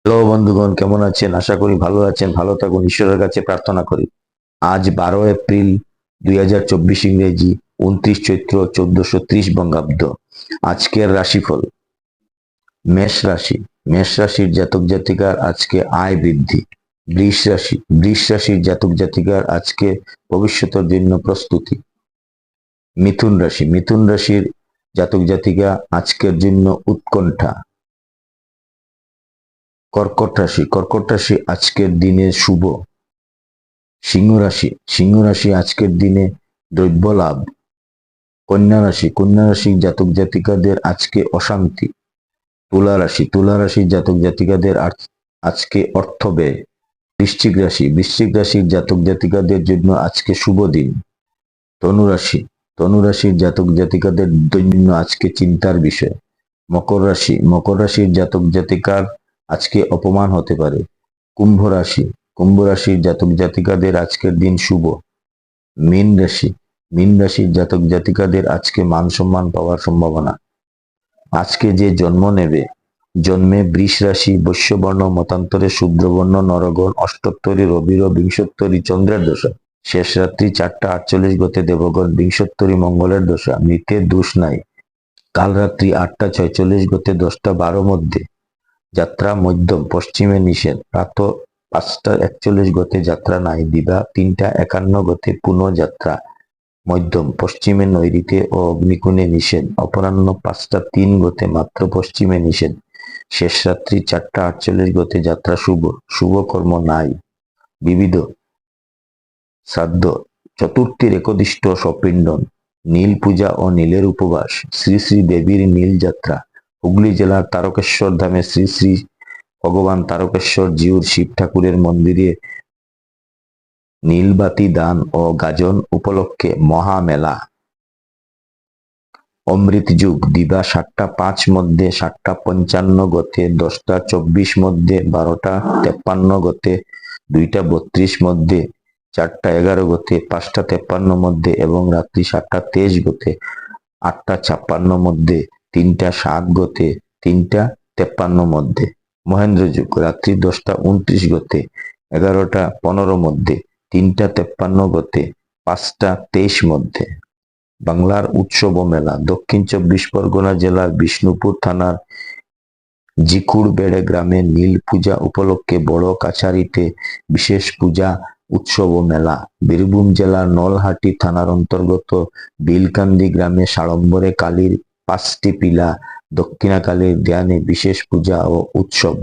Hello বন্ধুগণ, কেমন আছেন? আশা করি ভালো আছেন। ভালো থাকুন, ঈশ্বরের কাছে প্রার্থনা করি। আজ 12 এপ্রিল 2024 ইংরেজি, 29 চৈত্র 1430 বঙ্গাব্দ। আজকের রাশিফল: মেষ রাশি। মেষ রাশির জাতক জাতিকার আজকে আয় বৃদ্ধি। বৃষ রাশির জাতক জাতিকার আজকে ভবিষ্যতের জন্য প্রস্তুতি। মিথুন রাশি। মিথুন রাশির জাতক জাতিকা আজকের জন্য উৎকণ্ঠা। কর্কট রাশি। কর্কট রাশি আজকের দিনে শুভ। সিংহ রাশি। সিংহ রাশি আজকের দিনে দ্রব্য লাভ। কন্যা রাশি। কন্যা রাশির জাতক জাতিকাদের আজকে অশান্তি। তুলা রাশি। তুলা রাশির জাতক জাতিকাদের আজকে অর্থ ব্যয়। বৃশ্চিক রাশি। বৃশ্চিক রাশির জাতক জাতিকাদের জন্য আজকে শুভ দিন। ধনু রাশি। ধনু রাশির জাতক জাতিকাদের জন্য আজকে চিন্তার বিষয়। মকর রাশি। মকর রাশির জাতক জাতিকার আজকে অপমান হতে পারে। কুম্ভ রাশি। কুম্ভ রাশির জাতক জাতিকাদের আজকের দিন শুভ। মীন রাশি। মীন রাশির জাতক জাতিকাদের আজকে মান সম্মান পাওয়ার সম্ভাবনা। আজকে যে জন্ম নেবে, জন্মে বৃষ রাশি, বৈশ্যবর্ণ, মতান্তরে শূদ্রবর্ণ, নরগণ, অষ্টোত্তরী রবির, বিংশোত্তরী চন্দ্রের দশা। শেষ রাত্রি 4টা 48 গতে দেবগণ, বিংশোত্তরী মঙ্গলের দশা। মৃতের দোষ নাই। কাল রাত্রি 8টা 46 গতে 10টা 12 মধ্যে যাত্রা মধ্যম, পশ্চিমে নিষেধ। প্রাত 5টা 41 গতে যাত্রা নাই। দিবা 3টা 51 গতে পুনঃ যাত্রা মধ্যম, পশ্চিমে নৈঋত্যে ও অগ্নিকোণে নিষেধ। অপরাহ্ন 5টা 3 গতে মাত্র পশ্চিমে নিষেধ। শেষ রাত্রি 4টা 48 গতে যাত্রা শুভ। শুভ কর্ম নাই। বিবিধ শ্রাদ্ধ, চতুর্থীর একদিষ্ট সপিণ্ডন, নীল পূজা ও নীলের উপবাস। শ্রী শ্রী দেবীর নীল যাত্রা। হুগলি জেলার তারকেশ্বর ধামে শ্রী শ্রী ভগবান তারকেশ্বর জিউর শিব ঠাকুরের মন্দিরে নীলবাতি দান ও গাজন উপলক্ষে মহামেলা। অমৃত যুগ, দিবা 7টা 5 মধ্যে 7টা 55 গতে 10টা 24 মধ্যে 12টা 53 গতে 2টা 32 মধ্যে 4টা 11 গতে 5টা 53 মধ্যে এবং রাত্রি 7টা 23 গতে 8টা 56 মধ্যে 3টা 7 গতে 3টা 53 মধ্যে। মহেন্দ্র যুগ, রাত্রি 10টা 29 গতে 11টা 15 মধ্যে 3টা 53 গতে 5টা 23 মধ্যে। বাংলার উৎসব ও মেলা। দক্ষিণ 24 পরগনা জেলার বিষ্ণুপুর থানার জিকুড়বেড়ে গ্রামে নীল পূজা উপলক্ষে বড় কাছারিতে বিশেষ পূজা, উৎসব ও মেলা। বীরভূম জেলার নলহাটি থানার অন্তর্গত বিলকান্দি গ্রামে সাড়ম্বরে কালীর 5টি পিলা দক্ষিণাকালীর ধ্যানে বিশেষ পূজা ও উৎসব।